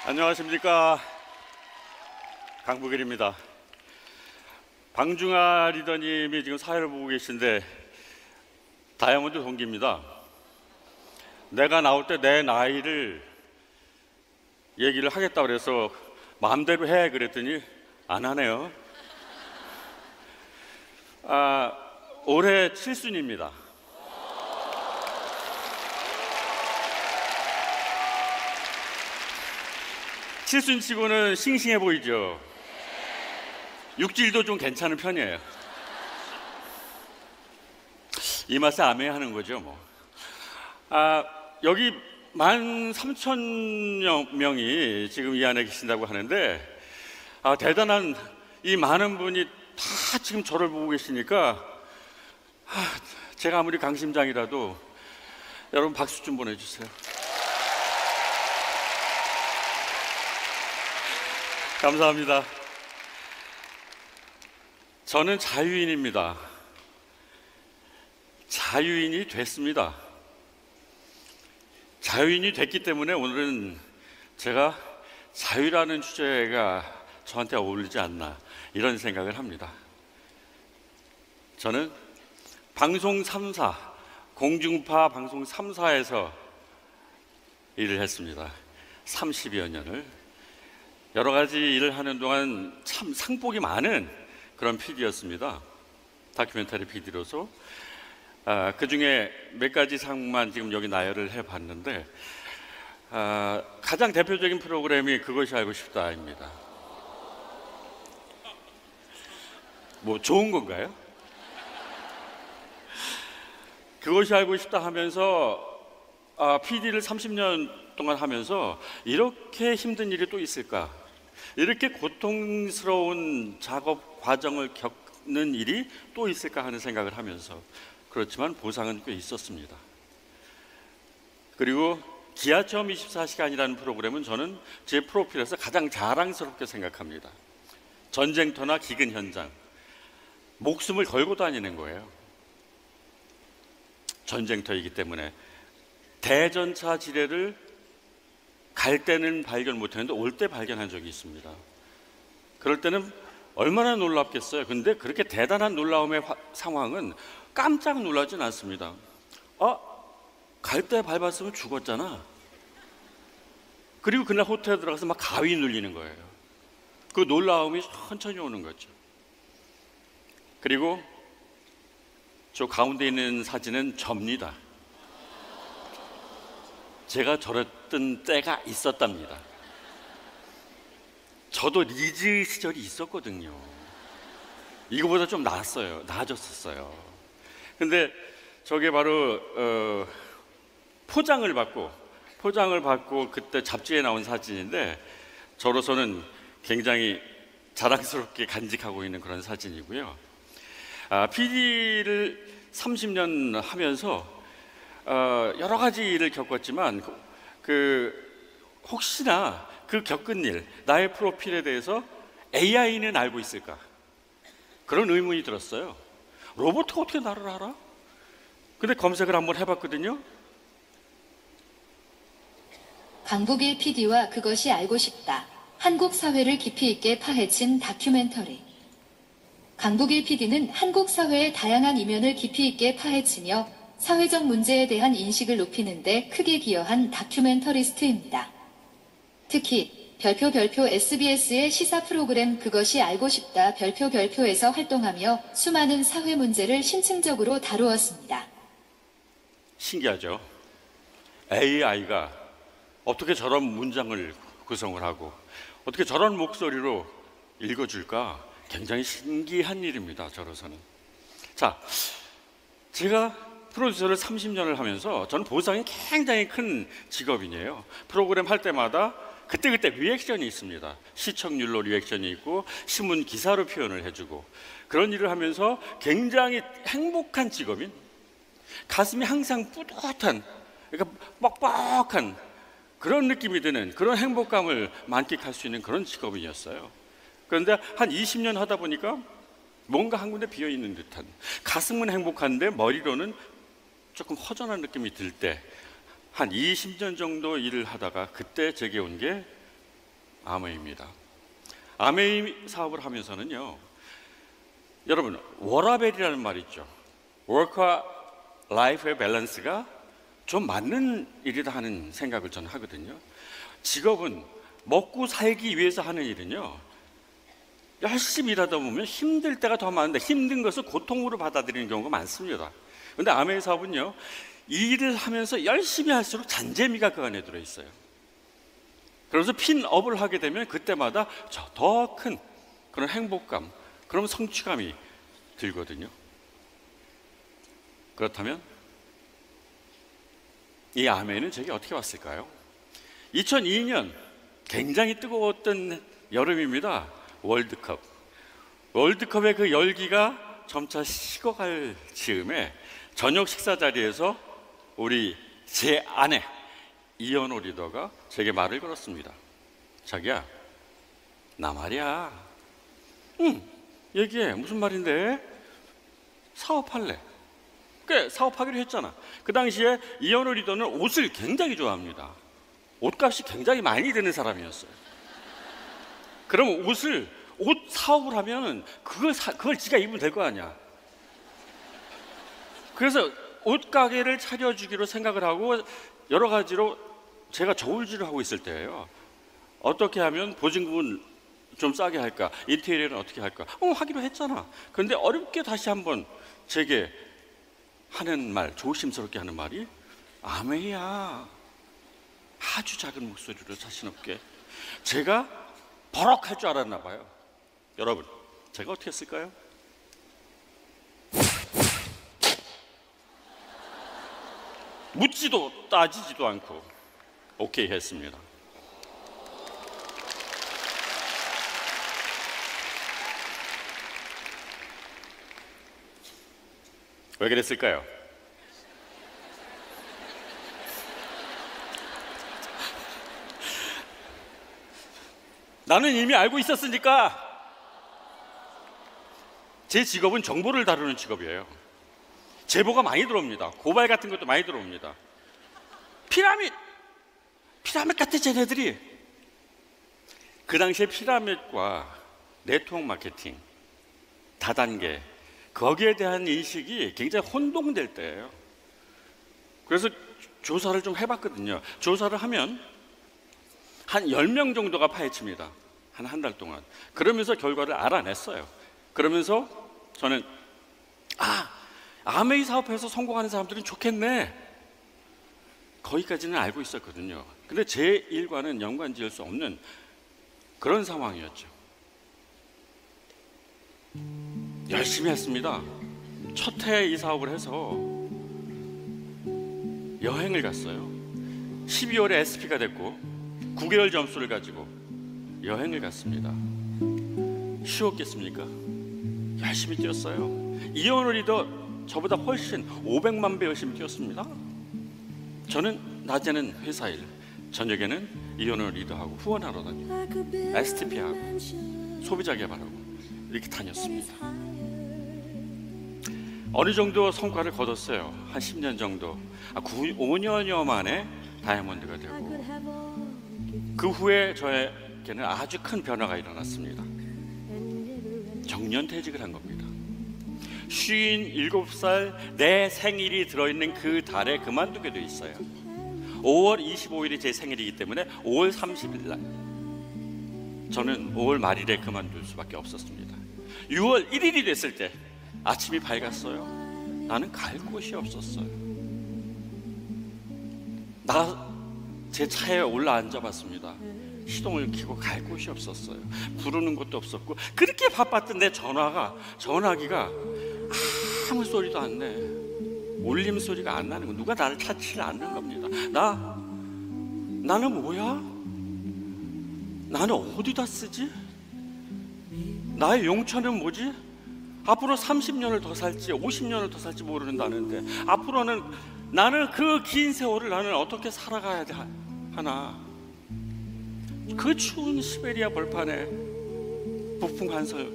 안녕하십니까. 강북일입니다. 방중아 리더님이 지금 사회를 보고 계신데 다이아몬드 동기입니다. 내가 나올 때 내 나이를 얘기를 하겠다고 그래서 마음대로 해 그랬더니 안 하네요. 올해 7순입니다. 칠순치고는 싱싱해 보이죠? 육질도 좀 괜찮은 편이에요. 이 맛에 암해하는 거죠 뭐. 여기 13,000명이 지금 이 안에 계신다고 하는데 대단한 이 많은 분이 다 지금 저를 보고 계시니까 제가 아무리 강심장이라도 여러분 박수 좀 보내주세요. 감사합니다. 저는 자유인입니다. 자유인이 됐습니다. 자유인이 됐기 때문에 오늘은 제가 자유라는 주제가 저한테 어울리지 않나 이런 생각을 합니다. 저는 방송 3사, 공중파 방송 3사에서 일을 했습니다. 30여 년을. 여러 가지 일을 하는 동안 참 상복이 많은 그런 PD였습니다. 다큐멘터리 PD로서. 그 중에 몇 가지 상만 지금 여기 나열을 해봤는데 가장 대표적인 프로그램이 그것이 알고 싶다입니다. 뭐 좋은 건가요? 그것이 알고 싶다 하면서 PD를 30년 동안 하면서 이렇게 힘든 일이 또 있을까? 이렇게 고통스러운 작업 과정을 겪는 일이 또 있을까 하는 생각을 하면서, 그렇지만 보상은 꽤 있었습니다. 그리고 기아체험 24시간이라는 프로그램은 저는 제 프로필에서 가장 자랑스럽게 생각합니다. 전쟁터나 기근 현장, 목숨을 걸고 다니는 거예요. 전쟁터이기 때문에 대전차 지뢰를 갈 때는 발견 못했는데 올 때 발견한 적이 있습니다. 그럴 때는 얼마나 놀랍겠어요. 근데 그렇게 대단한 놀라움의 상황은 깜짝 놀라진 않습니다. 갈 때 밟았으면 죽었잖아. 그리고 그날 호텔에 들어가서 막 가위 눌리는 거예요. 그 놀라움이 천천히 오는 거죠. 그리고 저 가운데 있는 사진은 접니다. 제가 저랬던 때가 있었답니다. 저도 리즈 시절이 있었거든요. 이거보다 좀 나아졌었어요. 근데 저게 바로 포장을 받고 그때 잡지에 나온 사진인데 저로서는 굉장히 자랑스럽게 간직하고 있는 그런 사진이고요. PD를 30년 하면서 여러 가지 일을 겪었지만 혹시나 그 겪은 일, 나의 프로필에 대해서 AI는 알고 있을까? 그런 의문이 들었어요. 로봇이 어떻게 나를 알아? 근데 검색을 한번 해봤거든요. 강북일 PD와 그것이 알고 싶다. 한국 사회를 깊이 있게 파헤친 다큐멘터리. 강북일 PD는 한국 사회의 다양한 이면을 깊이 있게 파헤치며 사회적 문제에 대한 인식을 높이는 데 크게 기여한 다큐멘터리스트입니다. 특히 별표 SBS의 시사 프로그램 그것이 알고 싶다 별표에서 활동하며 수많은 사회 문제를 심층적으로 다루었습니다. 신기하죠? AI가 어떻게 저런 문장을 구성을 하고 어떻게 저런 목소리로 읽어줄까? 굉장히 신기한 일입니다. 저로서는. 자, 제가 프로듀서를 30년을 하면서 저는 보상이 굉장히 큰 직업이에요. 프로그램 할 때마다 그때그때 리액션이 있습니다. 시청률로 리액션이 있고 신문 기사로 표현을 해주고 그런 일을 하면서 굉장히 행복한 직업인, 가슴이 항상 뿌듯한, 그러니까 뻑뻑한 그런 느낌이 드는 그런 행복감을 만끽할 수 있는 그런 직업이었어요. 그런데 한 20년 하다 보니까 뭔가 한 군데 비어있는 듯한, 가슴은 행복한데 머리로는 조금 허전한 느낌이 들 때 한 20년 정도 일을 하다가 그때 제게 온 게 아메이입니다. 아메이 사업을 하면서는요, 여러분 워라밸이라는 말 있죠. 워크와 라이프의 밸런스가 좀 맞는 일이다 하는 생각을 저는 하거든요. 직업은 먹고 살기 위해서 하는 일은요, 열심히 일하다 보면 힘들 때가 더 많은데 힘든 것을 고통으로 받아들이는 경우가 많습니다. 그런데 아메이 사업은요, 일을 하면서 열심히 할수록 잔재미가 그 안에 들어있어요. 그래서 핀업을 하게 되면 그때마다 더 큰 그런 행복감, 그런 성취감이 들거든요. 그렇다면 이 아메이는 제게 어떻게 왔을까요? 2002년 굉장히 뜨거웠던 여름입니다. 월드컵의 그 열기가 점차 식어갈 즈음에 저녁 식사 자리에서 제 아내 이현호 리더가 제게 말을 걸었습니다. 자기야, 나 말이야. 얘기해. 무슨 말인데? 사업할래. 그래, 사업하기로 했잖아. 그 당시에 이현호 리더는 옷을 굉장히 좋아합니다. 옷값이 굉장히 많이 드는 사람이었어요. 그럼 옷 사업을 하면 그걸 지가 입으면 될 거 아니야. 그래서 옷 가게를 차려주기로 생각을 하고 여러 가지로 제가 저울질을 하고 있을 때예요. 어떻게 하면 보증금은 좀 싸게 할까? 인테리어는 어떻게 할까? 하기로 했잖아. 그런데 어렵게 다시 한번 제게 하는 말, 조심스럽게 하는 말이 아메이야. 아주 작은 목소리로 자신 없게. 제가 버럭할 줄 알았나 봐요. 여러분, 제가 어떻게 했을까요? 묻지도 따지지도 않고 오케이 했습니다. 왜 그랬을까요? 나는 이미 알고 있었으니까. 제 직업은 정보를 다루는 직업이에요. 제보가 많이 들어옵니다. 고발 같은 것도 많이 들어옵니다. 피라밋 같은 쟤네들이. 그 당시에 피라밋과 네트워크 마케팅, 다단계, 거기에 대한 인식이 굉장히 혼동될 때예요. 그래서 조사를 좀 해봤거든요. 조사를 하면 한 10명 정도가 파헤칩니다. 한 달 동안. 그러면서 결과를 알아냈어요. 그러면서 저는 아메이 사업에서 성공하는 사람들은 좋겠네, 거기까지는 알고 있었거든요. 근데 제 일과는 연관 지을 수 없는 그런 상황이었죠. 열심히 했습니다. 첫 해에 이 사업을 해서 여행을 갔어요. 12월에 SP가 됐고 9개월 점수를 가지고 여행을 갔습니다. 쉬웠겠습니까? 열심히 뛰었어요. 이현호 리더 저보다 훨씬 500만 배 열심히 뛰었습니다. 저는 낮에는 회사 일, 저녁에는 이현호 리더하고 후원하러 다니고 STP하고 소비자 개발하고 이렇게 다녔습니다. 어느 정도 성과를 거뒀어요. 한 10년 정도. 5년여 만에 다이아몬드가 되고, 그 후에 저에게는 아주 큰 변화가 일어났습니다. 정년퇴직을 한 겁니다. 57살 내 생일이 들어있는 그 달에 그만두게 돼 있어요. 5월 25일이 제 생일이기 때문에 5월 30일 날 저는 5월 말일에 그만둘 수밖에 없었습니다. 6월 1일이 됐을 때 아침이 밝았어요. 나는 갈 곳이 없었어요. 제 차에 올라 앉아봤습니다. 시동을 켜고 갈 곳이 없었어요. 부르는 것도 없었고, 그렇게 바빴던 내 전화기가 아무 소리도 안 내. 울림 소리가 안 나는 거. 누가 나를 찾지를 않는 겁니다. 나는 뭐야? 나는 어디다 쓰지? 나의 용처는 뭐지? 앞으로 30년을 더 살지 50년을 더 살지 모르는다는데, 앞으로는 나는 그 긴 세월을 나는 어떻게 살아가야 하나. 그 추운 시베리아 벌판에 북풍 한설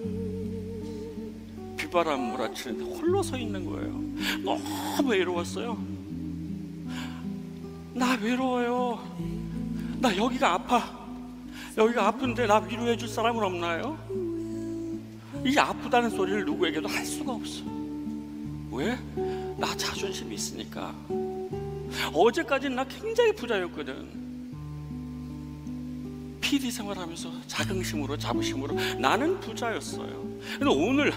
빗바람 몰아치는데 홀로 서 있는 거예요. 너무 외로웠어요. 나 외로워요. 나 여기가 아파. 여기가 아픈데 나 위로해 줄 사람은 없나요? 이 아프다는 소리를 누구에게도 할 수가 없어. 왜? 나 자존심이 있으니까. 어제까지는 나 굉장히 부자였거든. PD 생활하면서 자긍심으로 자부심으로 나는 부자였어요. 근데 오늘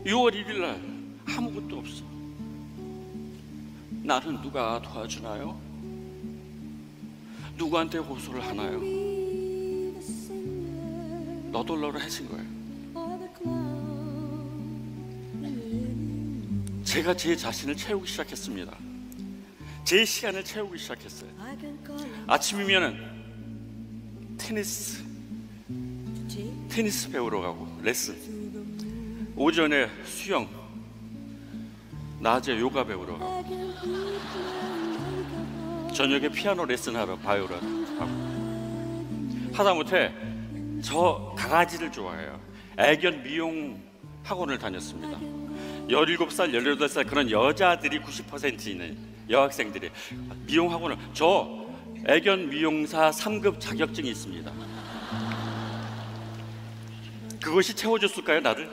6월 1일 날 아무것도 없어. 나는 누가 도와주나요? 누구한테 호소를 하나요? 너덜너덜 해진 거예요. 제가 제 자신을 채우기 시작했습니다. 제 시간을 채우기 시작했어요. 아침이면은 테니스 배우러 가고 레슨, 오전에 수영, 낮에 요가 배우러 가고, 저녁에 피아노 레슨하러 바이올린 하고. 하다못해 저 강아지를 좋아해요. 애견 미용 학원을 다녔습니다. 17살, 18살 그런 여자들이 90% 있는 여학생들이 미용 학원을, 저 애견 미용사 3급 자격증이 있습니다. 그것이 채워줬을까요? 나를?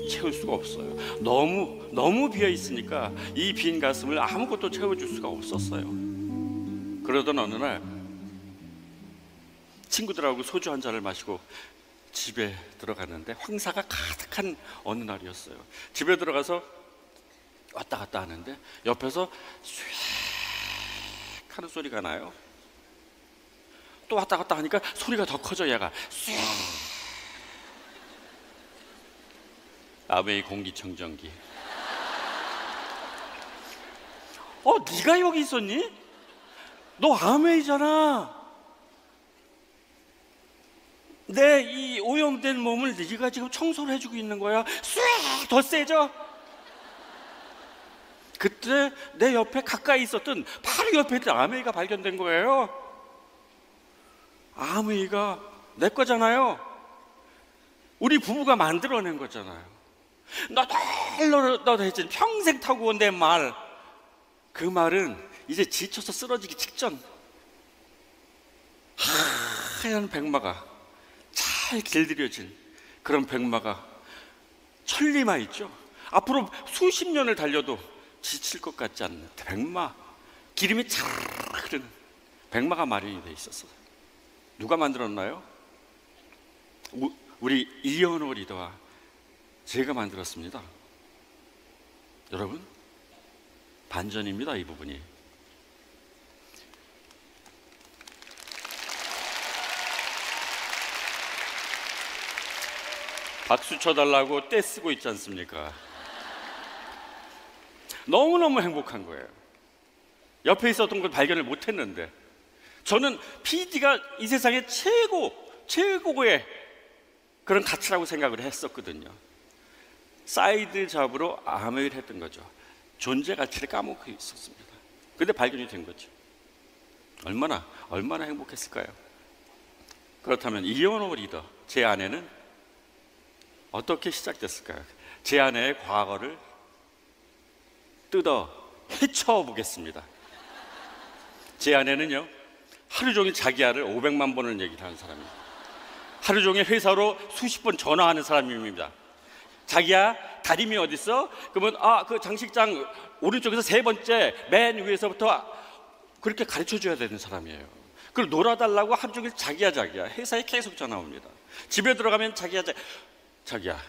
채울 수가 없어요. 너무 비어 있으니까 이 빈 가슴을 아무것도 채워줄 수가 없었어요. 그러던 어느 날 친구들하고 소주 한 잔을 마시고 집에 들어갔는데 황사가 가득한 어느 날이었어요. 집에 들어가서 왔다 갔다 하는데 옆에서 쇠 하는 소리가 나요. 또 왔다 갔다 하니까 소리가 더 커져. 얘가 쇠. 아메이 공기청정기. 네가 여기 있었니? 너 아메이잖아. 내 이 오염된 몸을 네가 지금 청소를 해주고 있는 거야. 쇠! 더 세져. 그때 내 옆에 가까이 있었던 바로 옆에 있던 아메이가 발견된 거예요. 아메이가 내 거잖아요. 우리 부부가 만들어낸 거잖아요. 너덜너덜 했지. 평생 타고 온 내 말. 그 말은 이제 지쳐서 쓰러지기 직전 하얀 백마가, 잘 길들여진 그런 백마가, 천리마 있죠. 앞으로 수십 년을 달려도 지칠 것 같지 않는 백마, 기름이 잘 흐르는 백마가 마련이 돼 있었어요. 누가 만들었나요? 우리 이현호 리더와 제가 만들었습니다. 여러분, 반전입니다. 이 부분이. 박수 쳐달라고 떼쓰고 있지 않습니까? 너무너무 행복한 거예요. 옆에 있었던 걸 발견을 못했는데, 저는 PD가 이 세상의 최고의 그런 가치라고 생각을 했었거든요. 사이드 잡으로 아메이를 했던 거죠. 존재 가치를 까먹고 있었습니다. 근데 발견이 된 거죠. 얼마나 행복했을까요? 그렇다면 이현호 리더, 제 아내는 어떻게 시작됐을까요? 제 아내의 과거를 뜯어 헤쳐보겠습니다. 제 아내는요, 하루 종일 자기야를 500만 번을 얘기를 하는 사람입니다. 하루 종일 회사로 수십 번 전화하는 사람입니다. 자기야, 다림이 어딨어? 그러면 그 장식장 오른쪽에서 세 번째 맨 위에서부터 그렇게 가르쳐 줘야 되는 사람이에요. 그리고 놀아달라고 하루 종일 자기야 회사에 계속 전화 옵니다. 집에 들어가면 자기야,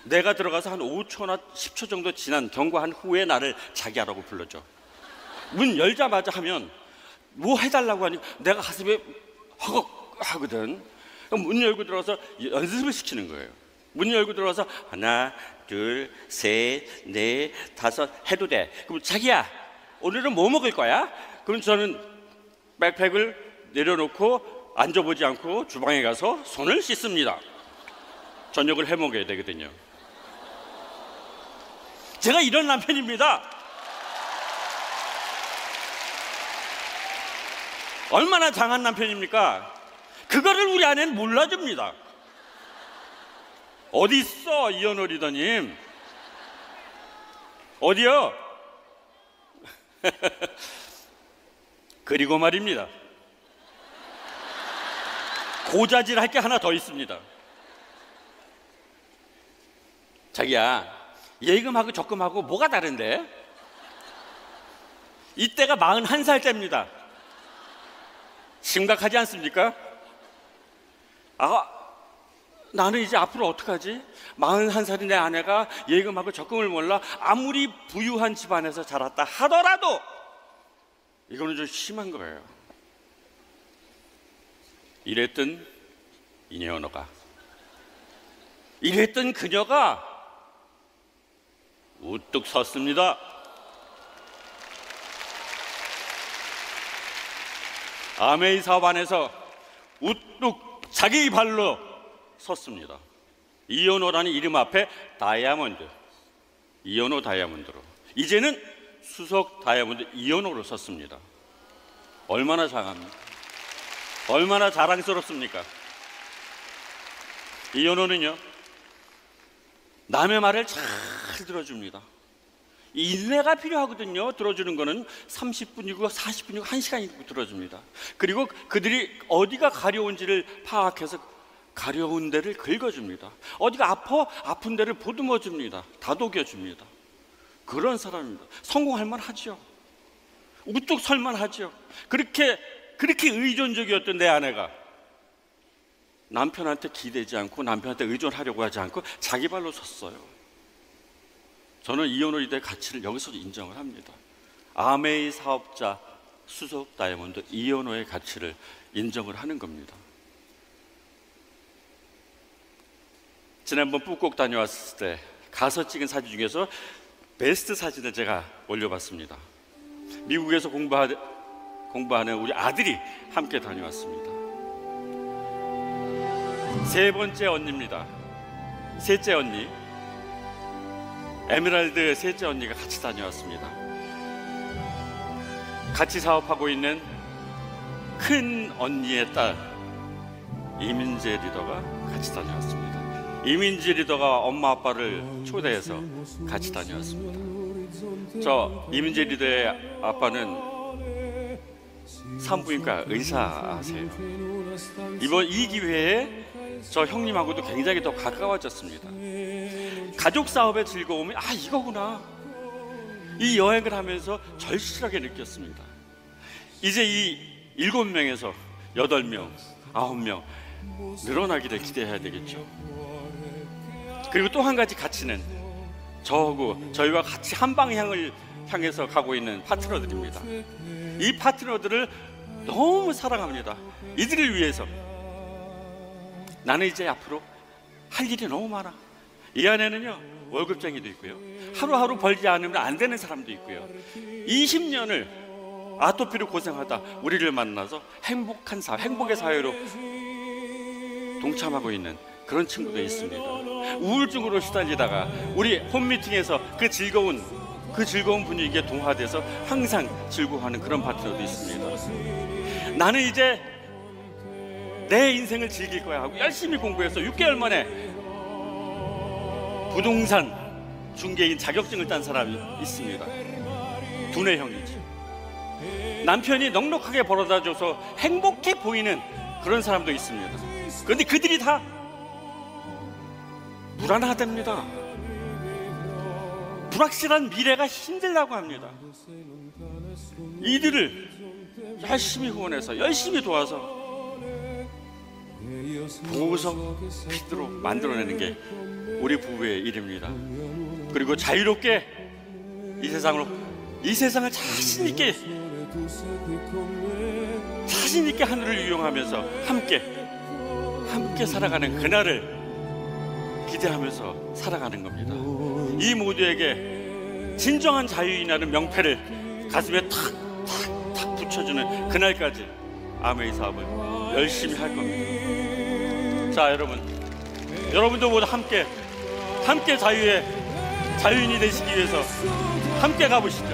내가 들어가서 한 5초나 10초 정도 지난 경과한 후에 나를 자기야라고 불러줘. 문 열자마자 하면 뭐 해달라고 하니 내가 가슴에 허걱 하거든. 그럼 문 열고 들어가서 연습을 시키는 거예요. 문 열고 들어가서 하나, 둘, 셋, 넷, 다섯 해도 돼. 그럼 자기야, 오늘은 뭐 먹을 거야? 그럼 저는 백팩을 내려놓고 앉아보지 않고 주방에 가서 손을 씻습니다. 저녁을 해 먹어야 되거든요. 제가 이런 남편입니다. 얼마나 장한 남편입니까? 그거를 우리 아내는 몰라줍니다. 어디 있어, 이현호 리더님? 어디요? 그리고 말입니다. 고자질 할 게 하나 더 있습니다. 자기야, 예금하고 적금하고 뭐가 다른데? 이때가 41살째입니다. 심각하지 않습니까? 나는 이제 앞으로 어떡하지? 41살인 내 아내가 예금하고 적금을 몰라 아무리 부유한 집안에서 자랐다 하더라도 이거는 좀 심한 거예요. 이랬던 이년호가, 이랬던 그녀가 우뚝 섰습니다. 아메이 사업 안에서 우뚝 자기 발로 섰습니다. 이연호라는 이름 앞에 다이아몬드, 이연호 다이아몬드로, 이제는 수석 다이아몬드 이연호로 섰습니다. 얼마나 장합니까? 얼마나 자랑스럽습니까? 이연호는요, 남의 말을 잘 들어줍니다. 인내가 필요하거든요. 들어주는 거는 30분이고 40분이고 1시간이고 들어줍니다. 그리고 그들이 어디가 가려운지를 파악해서 가려운 데를 긁어줍니다. 어디가 아픈 데를 보듬어줍니다. 다독여줍니다. 그런 사람입니다. 성공할 만하죠. 우뚝 설만하죠. 그렇게 의존적이었던 내 아내가 남편한테 기대지 않고 남편한테 의존하려고 하지 않고 자기 발로 섰어요. 저는 이연호리더의 가치를 여기서 인정을 합니다. 아메이 사업자 수석 다이아몬드 이연호의 가치를 인정을 하는 겁니다. 지난번 북곡 다녀왔을 때 가서 찍은 사진 중에서 베스트 사진을 제가 올려봤습니다. 미국에서 공부하는 우리 아들이 함께 다녀왔습니다. 세 번째 언니입니다. 셋째 언니, 에메랄드 셋째 언니가 같이 다녀왔습니다. 같이 사업하고 있는 큰 언니의 딸 이민재 리더가 같이 다녀왔습니다. 이민재 리더가 엄마 아빠를 초대해서 같이 다녀왔습니다. 저 이민재 리더의 아빠는 산부인과 의사세요. 이번 이 기회에 저 형님하고도 굉장히 더 가까워졌습니다. 가족 사업의 즐거움이 이거구나. 이 여행을 하면서 절실하게 느꼈습니다. 이제 이 7명에서 8명, 9명 늘어나기를 기대해야 되겠죠. 그리고 또 한 가지 가치는 저하고 저희와 같이 한 방향을 향해서 가고 있는 파트너들입니다. 이 파트너들을 너무 사랑합니다. 이들을 위해서 나는 이제 앞으로 할 일이 너무 많아. 이 안에는요, 월급쟁이도 있고요, 하루하루 벌지 않으면 안 되는 사람도 있고요, 20년을 아토피로 고생하다 우리를 만나서 행복의 사회로 동참하고 있는 그런 친구도 있습니다. 우울증으로 시달리다가 우리 홈미팅에서 그 즐거운 분위기에 동화돼서 항상 즐거워하는 그런 파트너도 있습니다. 나는 이제 내 인생을 즐길 거야 하고 열심히 공부해서 6개월 만에 부동산 중개인 자격증을 딴 사람이 있습니다. 두뇌 형이지. 남편이 넉넉하게 벌어다줘서 행복해 보이는 그런 사람도 있습니다. 그런데 그들이 다 불안하답니다. 불확실한 미래가 힘들다고 합니다. 이들을 열심히 후원해서 열심히 도와서 보석 피드로 만들어내는 게 우리 부부의 일입니다. 그리고 자유롭게 이 세상을 자신 있게 하늘을 이용하면서 함께 살아가는 그날을 기대하면서 살아가는 겁니다. 이 모두에게 진정한 자유인이라는 명패를 가슴에 탁 붙여주는 그날까지 아메이 사업을 열심히 할 겁니다. 자, 여러분도 모두 함께 자유인이 되시기 위해서 함께 가보시죠.